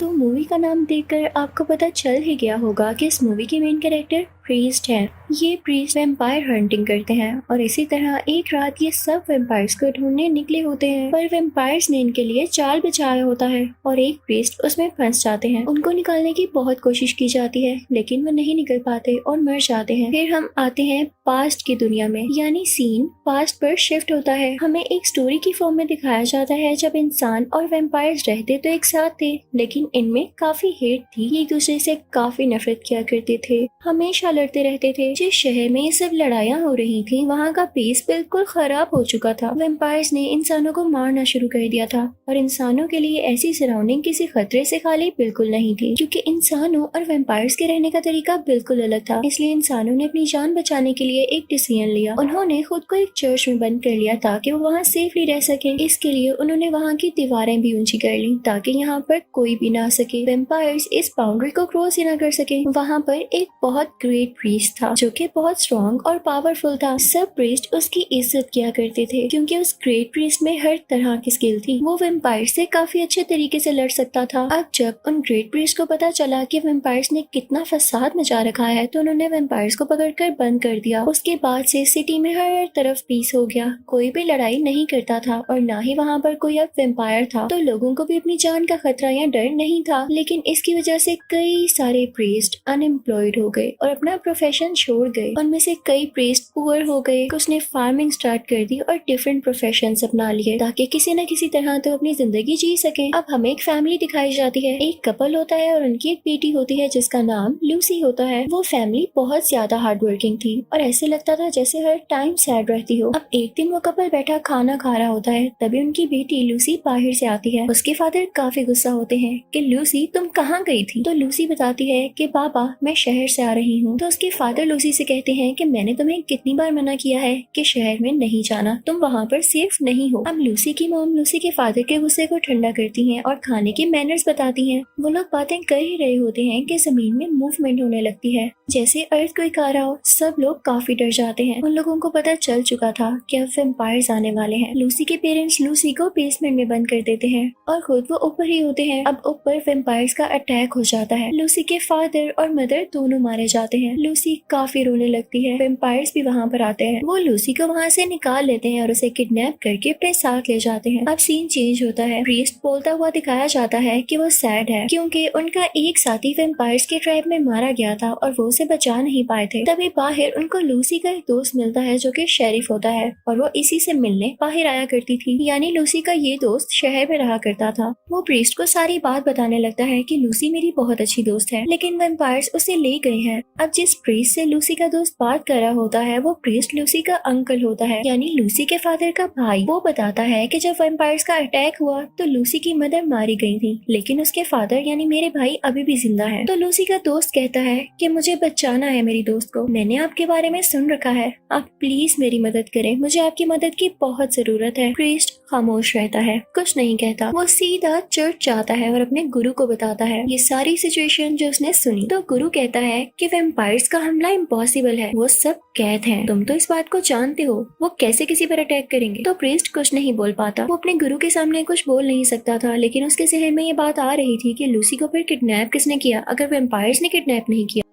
तो मूवी का नाम देखकर आपको पता चल ही गया होगा कि इस मूवी के मेन कैरेक्टर प्रीस्ट हैं। ये प्रीस्ट वैम्पायर हंटिंग करते हैं और इसी तरह एक रात ये सब वैम्पायर्स को ढूंढने निकले होते हैं, पर वैम्पायर्स ने इनके लिए जाल बिछाया होता है और एक प्रीस्ट उसमें फंस जाते हैं। उनको निकालने की बहुत कोशिश की जाती है लेकिन वो नहीं निकल पाते और मर जाते हैं। फिर हम आते हैं पास्ट की दुनिया में, यानी सीन पास्ट पर शिफ्ट होता है। हमें एक स्टोरी की फॉर्म में दिखाया जाता है जब इंसान और वैम्पायर्स रहते तो एक साथ थे, लेकिन इनमें काफी हेट थी, एक दूसरे से काफी नफरत किया करते थे, हमेशा लड़ते रहते थे। जिस शहर में ये सब लड़ाइयाँ हो रही थी वहाँ का पीस बिल्कुल खराब हो चुका था। वैम्पायर्स ने इंसानों को मारना शुरू कर दिया था और इंसानों के लिए ऐसी सराउंडिंग किसी खतरे से खाली बिल्कुल नहीं थी, क्योंकि इंसानों और वैम्पायर्स के रहने का तरीका बिल्कुल अलग था। इसलिए इंसानों ने अपनी जान बचाने के लिए एक डिसीजन लिया। उन्होंने खुद को एक चर्च में बंद कर लिया ताकि वो वहाँ सेफली रह सके। इसके लिए उन्होंने वहाँ की दीवारें भी ऊंची कर ली ताकि यहाँ पर कोई भी ना आ सके, वैम्पायर्स इस बाउंड्री को क्रॉस ही ना कर सके। वहाँ पर एक बहुत ग्रेट प्रीस्ट था जो कि बहुत स्ट्रॉन्ग और पावरफुल था। सब प्रीस्ट उसकी इज्जत किया करते थे क्योंकि उस ग्रेट प्रीस्ट में हर तरह की स्किल थी। वो वैम्पायर से काफी अच्छे तरीके से लड़ सकता था। अब जब उन ग्रेट प्रीस्ट को पता चला कि वैम्पायर्स ने कितना फसाद मचा रखा है तो उन्होंने वैम्पायर्स को पकड़कर बंद कर दिया। उसके बाद से सिटी में हर तरफ पीस हो गया, कोई भी लड़ाई नहीं करता था और ना ही वहाँ पर कोई अब वैम्पायर था, तो लोगों को भी अपनी जान का खतरा या डर नहीं था। लेकिन इसकी वजह से कई सारे प्रीस्ट अनएम्प्लॉयड हो गए और अपना प्रोफेशन छोड़ गए। उनमें से कई प्रीस्ट पुअर हो गए, उसने फार्मिंग स्टार्ट कर दी और डिफरेंट प्रोफेशन अपना लिए ताकि किसी न किसी तरह तो अपनी जिंदगी जी सके। अब हमें एक फैमिली दिखाई जाती है, एक कपल होता है और उनकी एक बेटी होती है जिसका नाम लूसी होता है। वो फैमिली बहुत ज्यादा हार्ड वर्किंग थी और ऐसे लगता था जैसे हर टाइम सैड रहती हो। अब एक दिन वो कपल बैठा खाना खा रहा होता है, तभी उनकी बेटी लूसी बाहर से आती है। उसके फादर काफी गुस्सा होते हैं कि लूसी तुम कहाँ गई थी? तो लूसी बताती है कि पापा मैं शहर से आ रही हूँ। तो उसके फादर लूसी से कहते हैं कि मैंने तुम्हें कितनी बार मना किया है कि शहर में नहीं जाना, तुम वहाँ पर सेफ नहीं हो। अब लूसी की मॉम लूसी के फादर के गुस्से को ठंडा करती हैं और खाने के मैनर्स बताती हैं। वो लोग बातें कर ही रहे होते हैं कि जमीन में मूवमेंट होने लगती है जैसे अर्थक्वेक आ रहा हो। सब लोग काफी डर जाते हैं। उन लोगों को पता चल चुका था कि अब वैम्पायर्स आने वाले हैं। लूसी के पेरेंट्स लूसी को बेसमेंट में बंद कर देते हैं और खुद वो ऊपर ही होते हैं। अब ऊपर वैम्पायर्स का अटैक हो जाता है। लूसी के फादर और मदर दोनों मारे जाते हैं। लूसी काफी रोने लगती है। वैम्पायर्स भी वहाँ पर आते हैं। वो लूसी को वहाँ से निकाल लेते हैं और उसे किडनैप करके अपने साथ ले जाते हैं। अब सीन चेंज होता है। प्रीस्ट बोलता हुआ दिखाया जाता है कि वो सैड है क्योंकि उनका एक साथी वैम्पायर्स के ट्राइब में मारा गया था और वो उसे बचा नहीं पाए थे। तभी बाहर उनको लूसी का एक दोस्त मिलता है जो कि शेरिफ होता है और वो इसी से मिलने बाहर आया करती थी, यानी लूसी का ये दोस्त शहर में रहा करता था। वो प्रीस्ट को सारी बात बताने लगता है कि लूसी मेरी बहुत अच्छी दोस्त है, लेकिन वैम्पायर्स उसे ले गए हैं। अब जिस प्रीस्ट से लूसी का दोस्त बात कर रहा होता है वो प्रीस्ट लूसी का अंकल होता है, यानी लूसी के फादर का भाई। वो बताता है कि जब वैम्पायर्स का अटैक हुआ तो लूसी की मदर मारी गई थी, लेकिन उसके फादर यानी मेरे भाई अभी भी जिंदा है। तो लूसी का दोस्त कहता है कि मुझे बचाना है मेरी दोस्त को, मैंने आपके बारे में सुन रखा है, आप प्लीज मेरी मदद करें, मुझे आपकी मदद की बहुत जरूरत है। प्रीस्ट खामोश रहता है, कुछ नहीं कहता। वो सीधा चर्च जाता है और अपने गुरु को बताता है ये सारी सिचुएशन जो उसने सुनी। तो गुरु कहता है कि वैम्पायर्स का हमला इम्पॉसिबल है, वो सब कैद हैं, तुम तो इस बात को जानते हो, वो कैसे किसी पर अटैक करेंगे। तो प्रीस्ट कुछ नहीं बोल पाता। वो अपने गुरु के सामने कुछ बोल नहीं सकता था, लेकिन उसके जहन में ये बात आ रही थी कि लूसी को फिर किडनैप किसने किया अगर वैम्पायर्स ने किडनैप नहीं किया।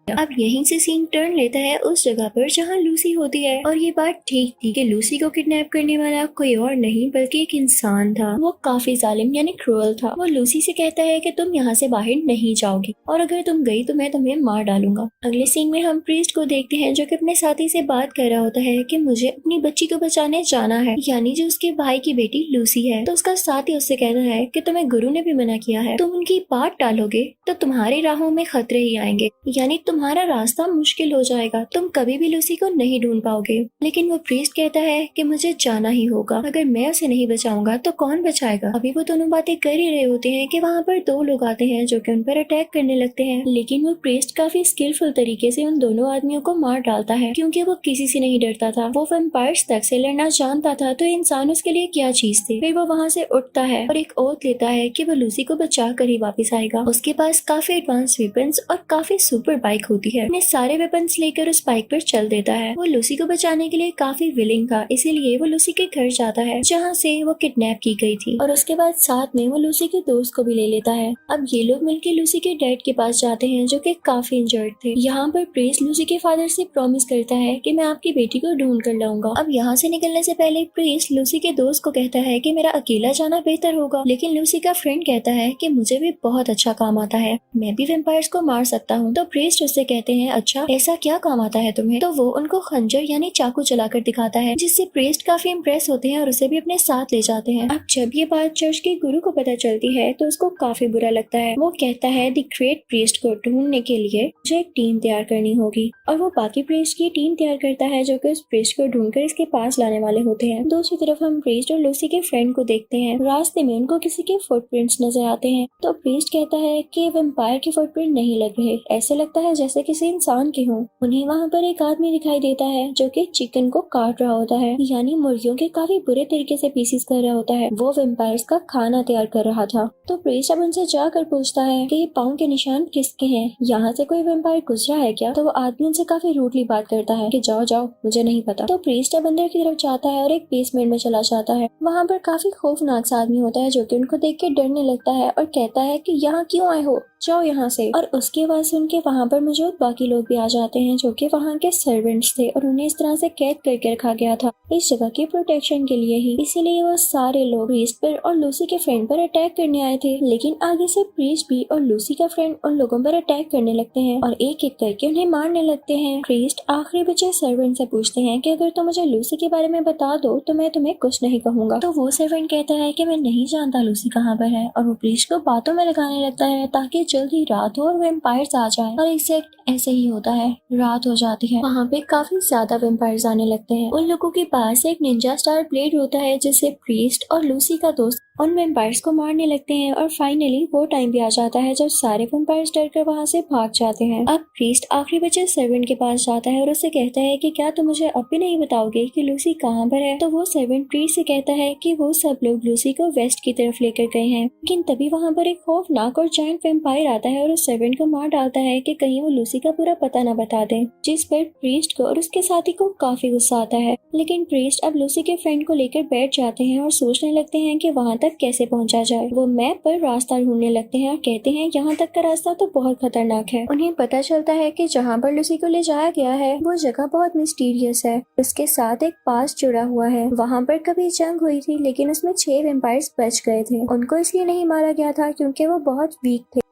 अब यहीं से सीन टर्न लेता है उस जगह पर जहाँ लूसी होती है और ये बात ठीक थी कि लूसी को किडनैप करने वाला कोई और नहीं बल्कि एक इंसान था। वो काफी जालिम यानी क्रूअल था। वो लूसी से कहता है कि तुम यहाँ से बाहर नहीं जाओगी और अगर तुम गई तो मैं तुम्हें मार डालूंगा। अगले सीन में हम प्रीस्ट को देखते हैं जो कि अपने साथी से बात कर रहा होता है कि मुझे अपनी बच्ची को बचाने जाना है, यानी जो उसके भाई की बेटी लूसी है। तो उसका साथी उससे कहता है कि तुम्हें गुरु ने भी मना किया है, तुम उनकी बात टालोगे तो तुम्हारी राहों में खतरे ही आएंगे, यानी तुम्हारा रास्ता मुश्किल हो जाएगा, तुम कभी भी लूसी को नहीं ढूंढ पाओगे। लेकिन वो प्रीस्ट कहता है कि मुझे जाना ही होगा, अगर मैं उसे नहीं बचाऊंगा तो कौन बचाएगा। अभी वो दोनों बातें कर ही रहे होते हैं कि वहाँ पर दो लोग आते हैं जो कि उन पर अटैक करने लगते हैं, लेकिन वो प्रीस्ट काफी स्किलफुल तरीके से उन दोनों आदमियों को मार डालता है क्योंकि वो किसी से नहीं डरता था। वो वैम्पायर्स तक से लड़ना जानता था, तो इंसान उसके लिए क्या चीज थी। फिर वो वहाँ से उठता है और एक ओथ लेता है कि वो लूसी को बचा कर ही वापिस आएगा। उसके पास काफी एडवांस वेपन्स और काफी सुपर बाइक होती है। अपने सारे वेपन्स लेकर उस बाइक पर चल देता है। वो लूसी को बचाने के लिए काफी विलिंग था, इसीलिए वो लूसी के घर जाता है जहाँ से वो किडनैप की गई थी, और उसके बाद साथ में वो लूसी के दोस्त को भी ले लेता है। अब ये लोग मिलकर लूसी के डैड के पास जाते हैं जो कि काफी इंजर्ड थे। यहाँ पर प्रीस्ट लूसी के फादर से प्रॉमिस करता है कि मैं आपकी बेटी को ढूंढ कर लाऊंगा। अब यहाँ से निकलने से पहले प्रीस्ट लूसी के दोस्त को कहता है कि मेरा अकेला जाना बेहतर होगा, लेकिन लूसी का फ्रेंड कहता है कि मुझे भी बहुत अच्छा काम आता है, मैं भी वेम्पायर्स को मार सकता हूँ। तो प्रीस्ट उससे कहते हैं अच्छा ऐसा क्या काम आता है तुम्हें? तो वो उनको खंजर यानी चाकू चलाकर दिखाता है, जिससे प्रीस्ट काफी इम्प्रेस होते हैं और उसे भी अपने साथ ले जाते हैं। अब जब ये बात चर्च के गुरु को पता चलती है तो उसको काफी बुरा लगता है। वो कहता है द ग्रेट प्रीस्ट को ढूंढने के लिए मुझे एक टीम तैयार करनी होगी, और वो बाकी प्रीस्ट की टीम तैयार करता है जो कि उस प्रीस्ट को ढूंढकर इसके पास लाने वाले होते हैं। दूसरी तरफ हम प्रीस्ट और लूसी के फ्रेंड को देखते हैं। रास्ते में उनको किसी के फुटप्रिंट्स नजर आते हैं, तो प्रीस्ट कहता है कि वेम्पायर के फुटप्रिंट नहीं लग रहे, ऐसे लगता है जैसे किसी इंसान के हों। उन्हें वहाँ पर एक आदमी दिखाई देता है जो कि चिकन को काट रहा होता है, यानी मुर्गियों के काफी बुरे तरीके से पीसीस कर रहा होता है। वो वेम्पायर्स का खाना तैयार कर रहा था। तो प्रीस्ट अब उनसे जाकर पूछता है कि ये पाँव के निशान किसके हैं, यहाँ से कोई वेम्पायर गुजरा है क्या? तो वो आदमी उनसे काफी रूडली बात करता है कि जाओ जाओ, मुझे नहीं पता। तो प्रीस्ट अब अंदर की तरफ जाता है और एक बेसमेंट में चला जाता है। वहाँ पर काफी खौफनाक सा आदमी होता है जो कि उनको देख के डरने लगता है और कहता है कि यहाँ क्यों आए हो, जाओ यहाँ से। और उसकी आवाज सुन के वहाँ पर मौजूद बाकी लोग भी आ जाते हैं जो कि वहाँ के सर्वेंट्स थे और उन्हें इस तरह से कैद करके रखा गया था इस जगह की प्रोटेक्शन के लिए ही। इसीलिए वो सारे लोग प्रीस्ट पर और लूसी के फ्रेंड पर अटैक करने आए थे, लेकिन आगे से प्रीस्ट भी और लूसी का फ्रेंड उन लोगों पर अटैक करने लगते हैं और एक एक करके उन्हें मारने लगते हैं। प्रीस्ट आखिरी बचे सर्वेंट से पूछते हैं कि अगर तुम मुझे लूसी के बारे में बता दो तो मैं तुम्हें कुछ नहीं कहूँगा। तो वो सर्वेंट कहता है कि मैं नहीं जानता लूसी कहाँ पर है, और वो प्रीस्ट को बातों में लगाने लगता है ताकि जल्द ही रात हो और वेम्पायर्स आ जाए। और एग्जैक्ट ऐसे ही होता है, रात हो जाती है। वहाँ पे काफी ज्यादा वेम्पायर्स आने लगते हैं। उन लोगों के पास एक निंजा स्टार ब्लेड होता है जिससे प्रीस्ट और लूसी का दोस्त उन वेम्पायर्स को मारने लगते हैं। और फाइनली वो टाइम भी आ जाता है जब सारे वेम्पायर्स डरकर वहाँ से भाग जाते हैं। अब प्रीस्ट आखिरी बचे सर्वेंट के पास जाता है और उससे कहता है कि क्या तुम मुझे अब भी नहीं बताओगे कि लूसी कहाँ पर है? तो वो सर्वेंट प्रीस्ट से कहता है कि वो सब लोग लूसी को वेस्ट की तरफ लेकर गए हैं। लेकिन तभी वहाँ पर एक खौफनाक और जायंट वेम्पायर आता है और उस सर्वेंट को मार डालता है कि कहीं वो लूसी का पूरा पता न बता दे, जिस पर प्रीस्ट को और उसके साथी को काफी गुस्सा आता है। लेकिन प्रीस्ट अब लूसी के फ्रेंड को लेकर बैठ जाते हैं और सोचने लगते हैं कि वहाँ तक कैसे पहुँचा जाए। वो मैप पर रास्ता ढूंढने लगते हैं और कहते हैं यहाँ तक का रास्ता तो बहुत खतरनाक है। उन्हें पता चलता है कि जहाँ पर लूसी को ले जाया गया है वो जगह बहुत मिस्टीरियस है, उसके साथ एक पास जुड़ा हुआ है। वहाँ पर कभी जंग हुई थी लेकिन उसमें 6 वेम्पायर्स बच गए थे। उनको इसलिए नहीं मारा गया था क्योंकि वो बहुत वीक थे।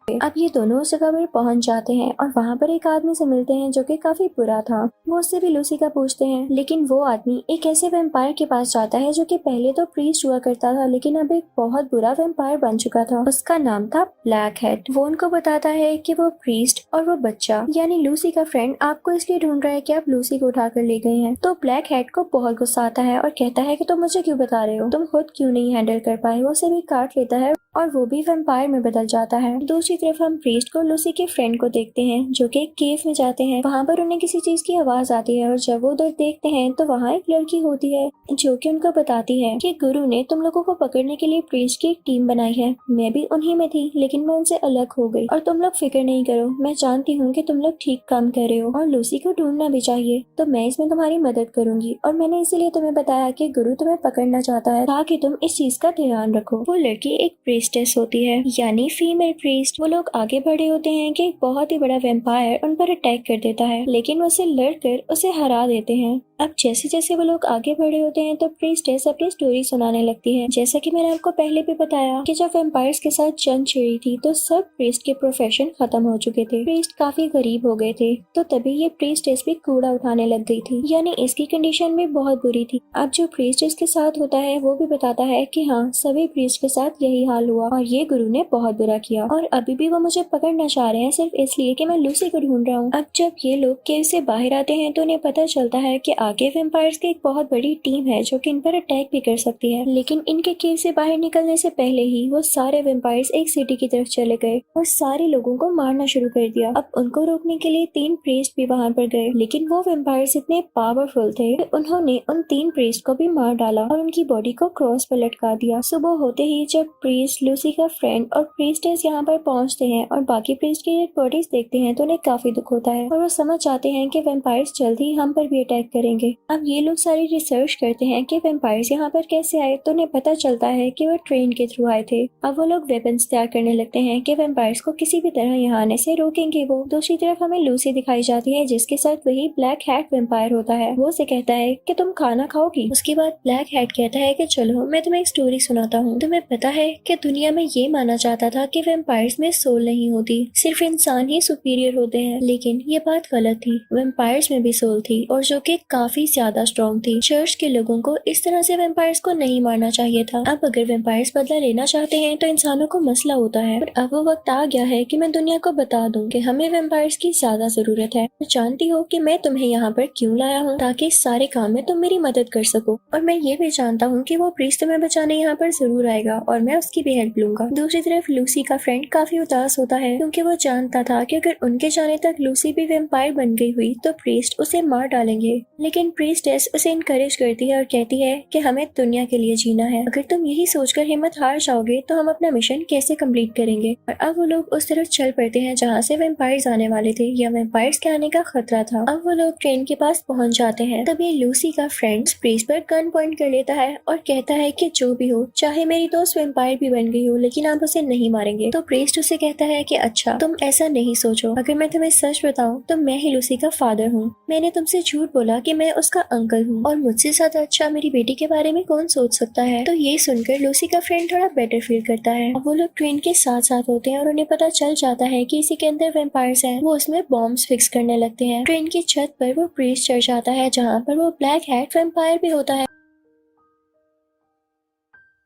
अब ये दोनों उस जगह पर पहुंच जाते हैं और वहाँ पर एक आदमी से मिलते हैं जो कि काफी बुरा था। वो उससे भी लूसी का पूछते हैं, लेकिन वो आदमी एक ऐसे वेम्पायर के पास जाता है जो कि पहले तो प्रीस्ट हुआ करता था लेकिन अब एक बहुत बुरा वेम्पायर बन चुका था। उसका नाम था ब्लैक हेड। वो उनको बताता है कि वो प्रीस्ट और वो बच्चा यानी लूसी का फ्रेंड आपको इसलिए ढूंढ रहा है कि आप लूसी को उठा कर ले गए हैं। तो ब्लैक हेड को बहुत गुस्सा आता है और कहता है कि तुम मुझे क्यों बता रहे हो, तुम खुद क्यों नहीं हैंडल कर पाए। वो उसे भी काट लेता है और वो भी वेम्पायर में बदल जाता है। दूसरी तरफ हम प्रीस्ट को लूसी के फ्रेंड को देखते हैं जो कि एक केव में जाते हैं। वहाँ पर उन्हें किसी चीज की आवाज आती है और जब वो उधर देखते हैं तो वहाँ एक लड़की होती है जो कि उनको बताती है कि गुरु ने तुम लोगों को पकड़ने के लिए प्रीस्ट की एक टीम बनाई है। मैं भी उन्हीं में थी लेकिन मैं उनसे अलग हो गई और तुम लोग फिक्र नहीं करो, मैं जानती हूँ कि तुम लोग ठीक काम कर रहे हो और लूसी को ढूंढना भी चाहिए, तो मैं इसमें तुम्हारी मदद करूंगी। और मैंने इसीलिए तुम्हें बताया कि गुरु तुम्हें पकड़ना चाहता है ताकि तुम इस चीज का ध्यान रखो। वो लड़की एक प्रीस्टेस होती है यानी फीमेल प्रीस्ट। वो लोग आगे बढ़े होते हैं कि एक बहुत ही बड़ा वेम्पायर उन पर अटैक कर देता है लेकिन वो उसे लड़कर उसे हरा देते हैं। अब जैसे जैसे वो लोग आगे बढ़े होते हैं तो प्रीस्टेस अपनी स्टोरी सुनाने लगती है। जैसा कि मैंने आपको पहले भी बताया कि जब वेम्पायर्स के साथ जंग छिड़ी थी तो सब प्रीस्ट के प्रोफेशन खत्म हो चुके थे, प्रीस्ट काफी गरीब हो गए थे। तो तभी ये प्रीस्टेस भी कूड़ा उठाने लग गई थी, यानी इसकी कंडीशन भी बहुत बुरी थी। अब जो प्रीस्ट इसके साथ होता है वो भी बताता है कि हाँ सभी प्रीस्ट के साथ यही हाल हुआ और ये गुरु ने बहुत बुरा किया और अभी भी वो मुझे पकड़ना चाह रहे हैं सिर्फ इसलिए कि मैं लूसी को ढूंढ रहा हूँ। अब जब ये लोग केव से बाहर आते हैं तो उन्हें पता चलता है कि आगे वेम्पायर्स की एक बहुत बड़ी टीम है जो कि इन पर अटैक भी कर सकती है। लेकिन इनके केव से बाहर निकलने से पहले ही वो सारे वेम्पायर्स एक सिटी की तरफ चले गए और सारे लोगों को मारना शुरू कर दिया। अब उनको रोकने के लिए 3 प्रीस्ट भी वहां पर गए लेकिन वो वेम्पायर्स इतने पावरफुल थे कि उन्होंने उन 3 प्रीस्ट को भी मार डाला और उनकी बॉडी को क्रॉस पर लटका दिया। सुबह होते ही जब प्रीस्ट, लूसी का फ्रेंड और प्रीस्टेस यहाँ पर पहुंच पहुंचते हैं और बाकी प्रीस्ट की डेड बॉडीज देखते हैं तो उन्हें काफी दुख होता है और वो समझ जाते हैं कि वेम्पायर्स जल्द ही हम पर भी अटैक करेंगे। अब ये लोग सारी रिसर्च करते हैं कि वेम्पायर्स यहाँ पर कैसे आए तो उन्हें पता चलता है कि वो ट्रेन के थ्रू आए थे। अब वो लोग वेपन्स तैयार करने लगते हैं कि वेम्पायर्स को किसी भी तरह यहाँ आने से रोकेंगे। वो दूसरी तरफ हमें लूसी दिखाई जाती है जिसके साथ वही ब्लैक हैट वेम्पायर होता है। वो उसे कहता है कि तुम खाना खाओगी। उसके बाद ब्लैक हैट कहता है कि चलो मैं तुम्हें एक स्टोरी सुनाता हूँ। तुम्हें पता है कि दुनिया में ये माना जाता था कि वेम्पायर्स में सोल नहीं होती, सिर्फ इंसान ही सुपीरियर होते हैं, लेकिन ये बात गलत थी। वेम्पायर्स में भी सोल थी और जो कि काफी ज्यादा स्ट्रॉन्ग थी। चर्च के लोगों को इस तरह से वेम्पायर्स को नहीं मारना चाहिए था। अब अगर वेम्पायर्स बदला लेना चाहते हैं तो इंसानों को मसला होता है। और अब वो वक्त आ गया है कि मैं दुनिया को बता दूं कि हमें वेम्पायर्स की ज्यादा जरूरत है। तो जानती हो कि मैं तुम्हें यहाँ पर क्यों लाया हूँ, ताकि इस सारे काम में तुम मेरी मदद कर सको। और मैं ये भी जानता हूँ कि वो प्रीस्ट तुम्हें बचाने यहाँ पर जरूर आएगा और मैं उसकी भी हेल्प लूंगा। दूसरी तरफ लूसी का फ्रेंड काफी उदास होता है क्योंकि वो जानता था कि अगर उनके जाने तक लूसी भी वेम्पायर बन गई हुई तो प्रीस्ट उसे मार डालेंगे। लेकिन प्रीस्टेस उसे इनकरेज करती है और कहती है कि हमें दुनिया के लिए जीना है। अगर तुम यही सोचकर हिम्मत हार जाओगे तो हम अपना मिशन कैसे कंप्लीट करेंगे। और अब वो लोग उस तरफ चल पड़ते हैं जहाँ से वेम्पायर्स आने वाले थे या वेम्पायर्स के आने का खतरा था। अब वो लोग ट्रेन के पास पहुंच जाते हैं। तभी लूसी का फ्रेंड प्रीस्ट पर गन पॉइंट कर लेता है और कहता है कि जो भी हो, चाहे मेरी दोस्त वेम्पायर भी बन गई हो, लेकिन आप उसे नहीं मारेंगे। तो प्रीस्ट उसे कहता है कि अच्छा तुम ऐसा नहीं सोचो, अगर मैं तुम्हें सच बताऊं तो मैं ही लूसी का फादर हूँ। मैंने तुमसे झूठ बोला कि मैं उसका अंकल हूँ और मुझसे ज्यादा अच्छा मेरी बेटी के बारे में कौन सोच सकता है। तो ये सुनकर लूसी का फ्रेंड थोड़ा बेटर फील करता है। अब वो लोग ट्रेन के साथ साथ होते हैं और उन्हें पता चल जाता है कि इसी के अंदर वेम्पायर्स हैं। वो उसमें बॉम्ब्स फिक्स करने लगते हैं। ट्रेन की छत पर वो प्रीस्ट चढ़ जाता है जहाँ पर वो ब्लैक हैट वेम्पायर भी होता है।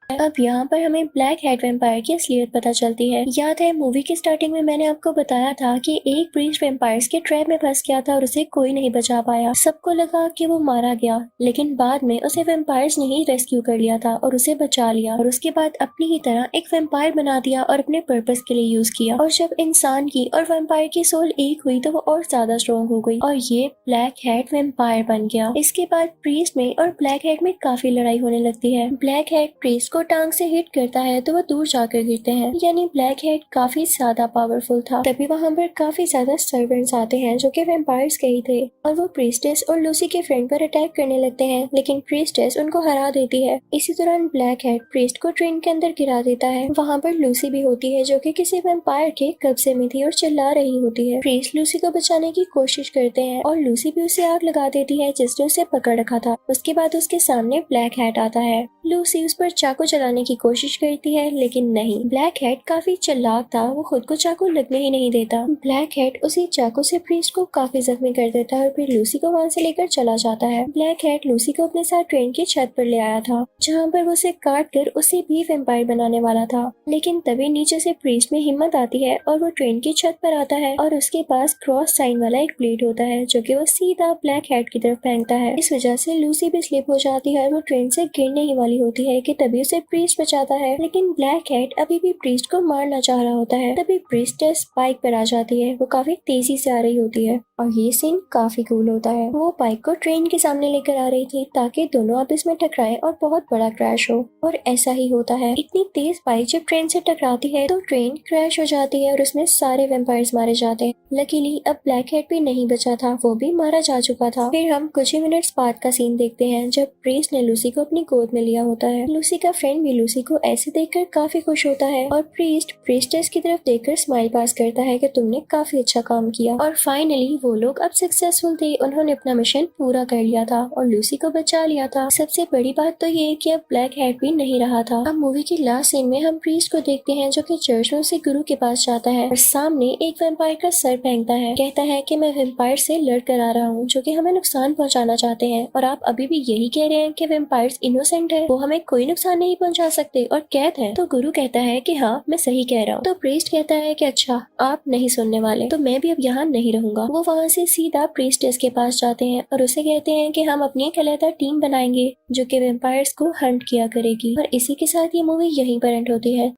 अब यहाँ पर हमें ब्लैक हैट वेम्पायर की असलियत पता चलती है। याद है मूवी के स्टार्टिंग में मैंने आपको बताया था कि एक प्रीस्ट वेम्पायर्स के ट्रैप में फंस गया था और उसे कोई नहीं बचा पाया। सबको लगा कि वो मारा गया, लेकिन बाद में उसे वेम्पायर्स ने ही रेस्क्यू कर लिया था और उसे बचा लिया और उसके बाद अपनी ही तरह एक वेम्पायर बना दिया और अपने पर्पस के लिए यूज किया। और जब इंसान की और वेम्पायर की सोल एक हुई तो वो और ज्यादा स्ट्रॉन्ग हो गई और ये ब्लैक हैट वेम्पायर बन गया। इसके बाद प्रीस्ट में और ब्लैक हैट में काफी लड़ाई होने लगती है। ब्लैक हैट प्रीस्ट को टांग से हिट करता है तो वो दूर जाकर गिरते हैं, यानी ब्लैक हैट काफी ज्यादा पावरफुल था। तभी वहाँ पर काफी ज्यादा सर्वेंट्स आते हैं जो कि वेम्पायर्स के ही थे और वो प्रीस्टेस और लूसी के फ्रेंड पर अटैक करने लगते हैं, लेकिन प्रीस्टेस उनको हरा देती है। इसी दौरान ब्लैक हैट प्रीस्ट को ट्रेन के अंदर गिरा देता है। वहाँ पर लूसी भी होती है जो कि किसी वेम्पायर के कब्जे में थी और चिल्ला रही होती है। प्रीस्ट लूसी को बचाने की कोशिश करते हैं और लूसी भी उसे आग लगा देती है जिसने उसे पकड़ रखा था। उसके बाद उसके सामने ब्लैक हैट आता है। लूसी उस पर चाकू चलाने की कोशिश करती है लेकिन नहीं, ब्लैक हैट काफी चालाक था, वो खुद को चाकू लगने ही नहीं देता। ब्लैक हैट उसी चाकू से प्रीस्ट को काफी जख्मी कर देता है और फिर लूसी को वहाँ से लेकर चला जाता है। ब्लैक हैट लूसी को अपने साथ ट्रेन की छत पर ले आया था जहाँ पर वो उसे काट कर उसे भी वेम्पायर बनाने वाला था, लेकिन तभी नीचे से प्रीस्ट में हिम्मत आती है और वो ट्रेन की छत पर आता है और उसके पास क्रॉस साइन वाला एक ब्लेड होता है जो कि वो सीधा ब्लैक हैट की तरफ फेंकता है। इस वजह से लूसी भी स्लिप हो जाती है और वो ट्रेन से गिरने ही वाली होती है कि तभी उसे प्रीस्ट बचाता है, लेकिन ब्लैक हैट अभी भी प्रीस्ट को मारना चाह रहा होता है। तभी प्रीस्टेस बाइक पर आ जाती है। वो काफी तेजी से आ रही होती है और ये सीन काफी कूल होता है। वो बाइक को ट्रेन के सामने लेकर आ रही थी ताकि दोनों आपस में टकराएं और बहुत बड़ा क्रैश हो, और ऐसा ही होता है। इतनी तेज बाइक जब ट्रेन से टकराती है तो ट्रेन क्रैश हो जाती है और उसमें सारे वेम्पायर्स मारे जाते हैं। लकीली अब ब्लैक हैट भी नहीं बचा था, वो भी मारा जा चुका था। फिर हम कुछ ही मिनट्स बाद का सीन देखते हैं जब प्रीस्ट ने लूसी को अपनी गोद में लिया होता है। लूसी का फ्रेंड भी लूसी को ऐसे देखकर काफी खुश होता है और प्रीस्ट प्रीस्टेस की तरफ देखकर स्माइल पास करता है कि तुमने काफी अच्छा काम किया। और फाइनली वो लोग अब सक्सेसफुल थे, उन्होंने अपना मिशन पूरा कर लिया था और लूसी को बचा लिया था। सबसे बड़ी बात तो ये कि अब ब्लैक हैट भी नहीं रहा था। अब मूवी की लास्ट सीन में हम प्रीस्ट को देखते हैं जो कि चर्च में उसे गुरु के पास जाता है और सामने एक वेम्पायर का सर फेंकता है। कहता है कि मैं वेम्पायर से लड़ कर आ रहा हूँ जो कि हमें नुकसान पहुँचाना चाहते हैं, और आप अभी भी यही कह रहे हैं कि वेम्पायर्स इनोसेंट है, वो हमें कोई नुकसान नहीं पहुँचा सकते और कैद है। तो गुरु कहता है कि हाँ मैं सही कह रहा हूँ। तो प्रीस्ट कहता है कि अच्छा आप नहीं सुनने वाले, तो मैं भी अब यहाँ नहीं रहूंगा। वो वहाँ से सीधा प्रीस्टेस के पास जाते हैं और उसे कहते हैं कि हम अपनी एक अलग टीम बनाएंगे जो कि वेम्पायर्स को हंट किया करेगी। और इसी के साथ ये मूवी यहीं पर एंड होती है।